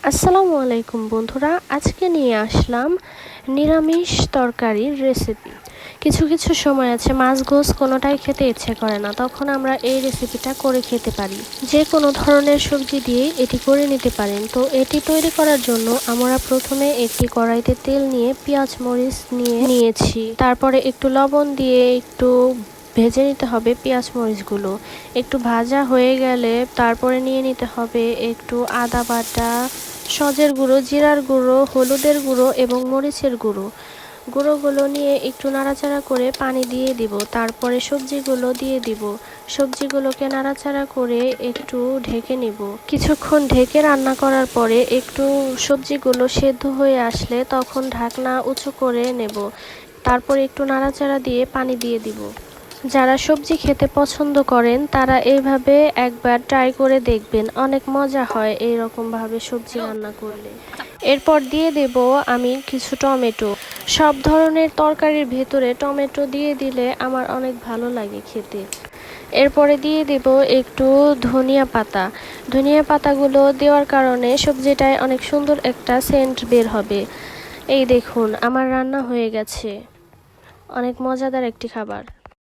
আসসালামু আলাইকুম বন্ধুরা, আজকে নিয়ে আসলাম নিরামিষ তরকারির রেসিপি। কিছু কিছু সময় আছে মাছ গোস কোনোটাই খেতে ইচ্ছে করে না, তখন আমরা এই রেসিপিটা করে খেতে পারি। যে কোনো ধরনের সবজি দিয়ে এটি করে নিতে পারেন। তো এটি তৈরি করার জন্য আমরা প্রথমে একটি কড়াইতে তেল নিয়ে পেঁয়াজ মরিচ নিয়েছি। তারপরে একটু লবণ দিয়ে একটু ভেজে নিতে হবে পেঁয়াজ মরিচগুলো। একটু ভাজা হয়ে গেলে তারপরে নিয়ে নিতে হবে একটু আদা বাটা, সজের গুঁড়ো, জিরার গুঁড়ো, হলুদের গুঁড়ো এবং মরিচের গুঁড়োগুলো নিয়ে একটু নাড়াচাড়া করে পানি দিয়ে দিব। তারপরে সবজিগুলো দিয়ে দিব। সবজিগুলোকে নাড়াচাড়া করে একটু ঢেকে নিব। কিছুক্ষণ ঢেকে রান্না করার পরে একটু সবজিগুলো সেদ্ধ হয়ে আসলে তখন ঢাকনা উঁচু করে নেব। তারপর একটু নাড়াচাড়া দিয়ে পানি দিয়ে দিব। যারা সবজি খেতে পছন্দ করেন তারা এইভাবে একবার ট্রাই করে দেখবেন, অনেক মজা হয় এই রকমভাবে সবজি রান্না করলে। এরপর দিয়ে দেব আমি কিছু টমেটো। সব ধরনের তরকারির ভেতরে টমেটো দিয়ে দিলে আমার অনেক ভালো লাগে খেতে। এরপরে দিয়ে দেব একটু ধনিয়া পাতা। ধনিয়া পাতাগুলো দেওয়ার কারণে সবজিটায় অনেক সুন্দর একটা সেন্ট বের হবে। এই দেখুন আমার রান্না হয়ে গেছে, অনেক মজাদার একটি খাবার।